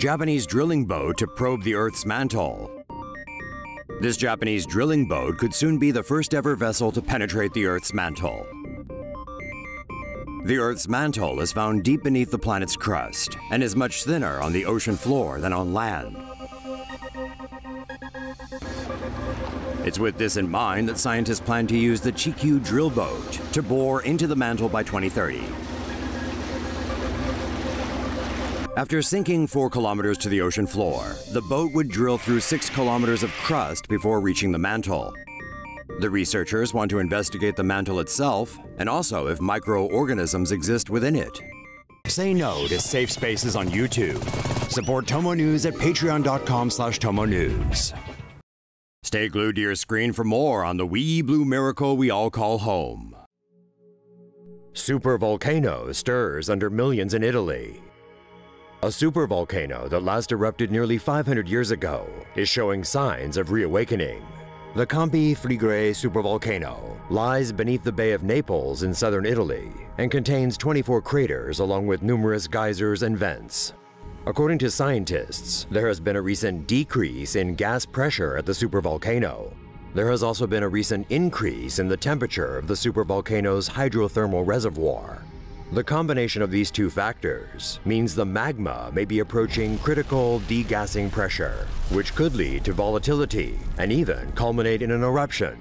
Japanese drilling boat to probe the Earth's mantle. This Japanese drilling boat could soon be the first ever vessel to penetrate the Earth's mantle. The Earth's mantle is found deep beneath the planet's crust and is much thinner on the ocean floor than on land. It's with this in mind that scientists plan to use the Chikyu drill boat to bore into the mantle by 2030. After sinking 4 kilometers to the ocean floor, the boat would drill through 6 kilometers of crust before reaching the mantle. The researchers want to investigate the mantle itself and also if micro-organisms exist within it. Say no to safe spaces on YouTube. Support TomoNews at patreon.com/TomoNews. Stay glued to your screen for more on the wee blue miracle we all call home. Supervolcano stirs under millions in Italy. A supervolcano that last erupted nearly 500 years ago is showing signs of reawakening. The Campi Flegrei supervolcano lies beneath the Bay of Naples in southern Italy and contains 24 craters along with numerous geysers and vents. According to scientists, there has been a recent decrease in gas pressure at the supervolcano. There has also been a recent increase in the temperature of the supervolcano's hydrothermal reservoir. The combination of these two factors means the magma may be approaching critical degassing pressure, which could lead to volatility and even culminate in an eruption.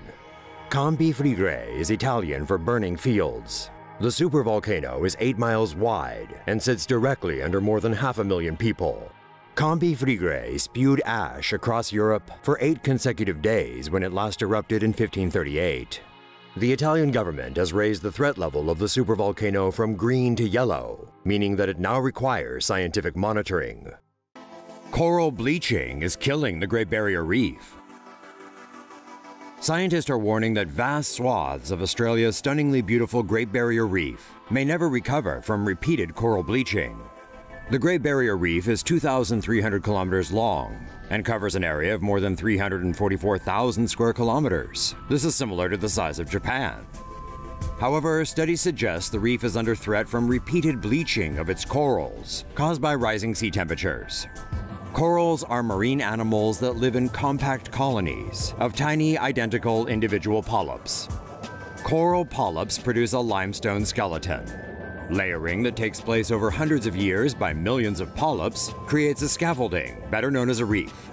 Campi Flegrei is Italian for burning fields. The supervolcano is 8 miles wide and sits directly under more than 500,000 people. Campi Flegrei spewed ash across Europe for 8 consecutive days when it last erupted in 1538. The Italian government has raised the threat level of the supervolcano from green to yellow, meaning that it now requires scientific monitoring. Coral bleaching is killing the Great Barrier Reef. Scientists are warning that vast swaths of Australia's stunningly beautiful Great Barrier Reef may never recover from repeated coral bleaching. The Great Barrier Reef is 2,300 kilometers long and covers an area of more than 344,000 square kilometers. This is similar to the size of Japan. However, studies suggest the reef is under threat from repeated bleaching of its corals, caused by rising sea temperatures. Corals are marine animals that live in compact colonies of tiny, identical individual polyps. Coral polyps produce a limestone skeleton. Layering that takes place over hundreds of years by millions of polyps creates a scaffolding, better known as a reef.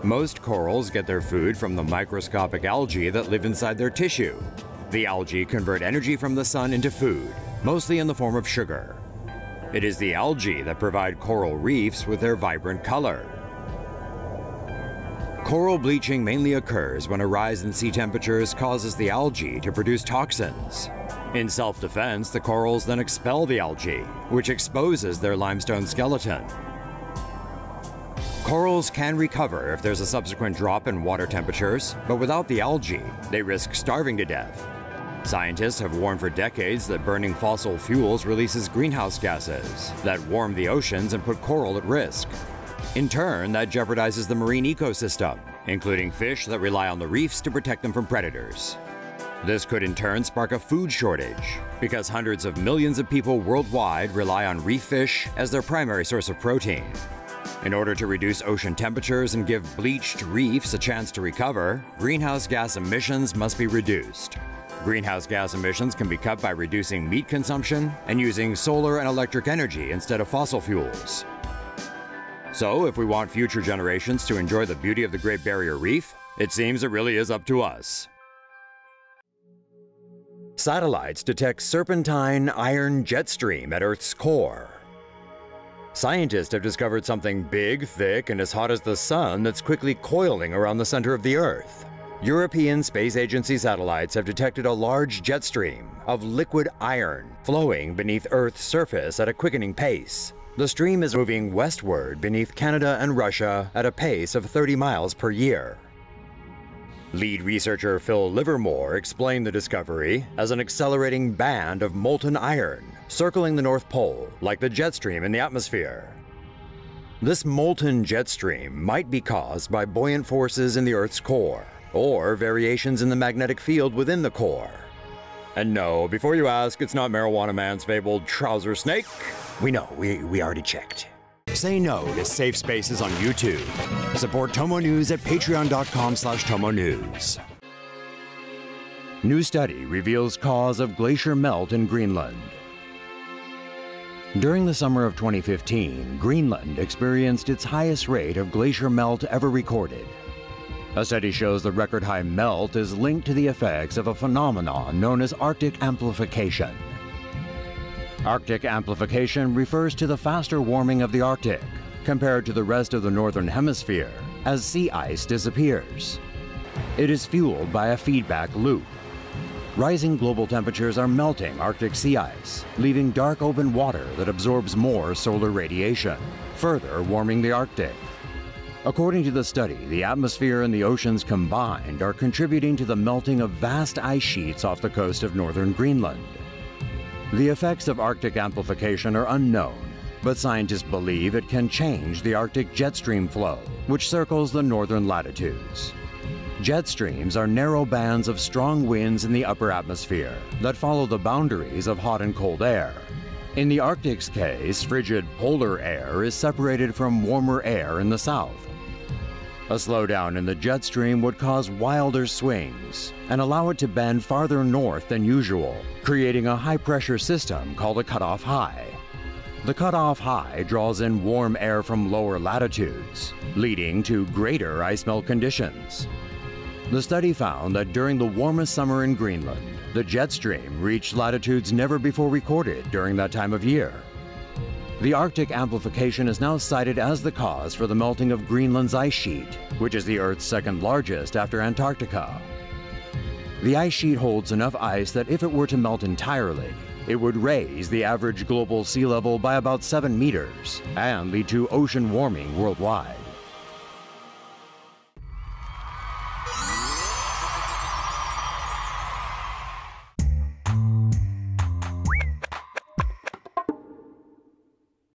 Most corals get their food from the microscopic algae that live inside their tissue. The algae convert energy from the sun into food, mostly in the form of sugar. It is the algae that provide coral reefs with their vibrant color. Coral bleaching mainly occurs when a rise in sea temperatures causes the algae to produce toxins. In self-defense, the corals then expel the algae, which exposes their limestone skeleton. Corals can recover if there's a subsequent drop in water temperatures, but without the algae, they risk starving to death. Scientists have warned for decades that burning fossil fuels releases greenhouse gases that warm the oceans and put coral at risk. In turn, that jeopardizes the marine ecosystem, including fish that rely on the reefs to protect them from predators. This could in turn spark a food shortage, because hundreds of millions of people worldwide rely on reef fish as their primary source of protein. In order to reduce ocean temperatures and give bleached reefs a chance to recover, greenhouse gas emissions must be reduced. Greenhouse gas emissions can be cut by reducing meat consumption and using solar and electric energy instead of fossil fuels. So, if we want future generations to enjoy the beauty of the Great Barrier Reef, it seems it really is up to us. Satellites detect serpentine iron jet stream at Earth's core. Scientists have discovered something big, thick, and as hot as the sun that's quickly coiling around the center of the Earth. European Space Agency satellites have detected a large jet stream of liquid iron flowing beneath Earth's surface at a quickening pace. The stream is moving westward beneath Canada and Russia at a pace of 30 miles per year. Lead researcher Phil Livermore explained the discovery as an accelerating band of molten iron circling the North Pole like the jet stream in the atmosphere. This molten jet stream might be caused by buoyant forces in the Earth's core or variations in the magnetic field within the core. And no, before you ask, it's not Marijuana Man's fabled trouser snake. We know, we already checked. Say no to safe spaces on YouTube. Support TomoNews at patreon.com/TomoNews. New study reveals cause of glacier melt in Greenland. During the summer of 2015, Greenland experienced its highest rate of glacier melt ever recorded. A study shows the record-high melt is linked to the effects of a phenomenon known as Arctic amplification. Arctic amplification refers to the faster warming of the Arctic compared to the rest of the northern hemisphere as sea ice disappears. It is fueled by a feedback loop. Rising global temperatures are melting Arctic sea ice, leaving dark open water that absorbs more solar radiation, further warming the Arctic. According to the study, the atmosphere and the oceans combined are contributing to the melting of vast ice sheets off the coast of northern Greenland. The effects of Arctic amplification are unknown, but scientists believe it can change the Arctic jet stream flow, which circles the northern latitudes. Jet streams are narrow bands of strong winds in the upper atmosphere that follow the boundaries of hot and cold air. In the Arctic's case, frigid polar air is separated from warmer air in the south. A slowdown in the jet stream would cause wilder swings and allow it to bend farther north than usual, creating a high-pressure system called a cutoff high. The cutoff high draws in warm air from lower latitudes, leading to greater ice melt conditions. The study found that during the warmest summer in Greenland, the jet stream reached latitudes never before recorded during that time of year. The Arctic amplification is now cited as the cause for the melting of Greenland's ice sheet, which is the Earth's second largest after Antarctica. The ice sheet holds enough ice that if it were to melt entirely, it would raise the average global sea level by about 7 meters and lead to ocean warming worldwide.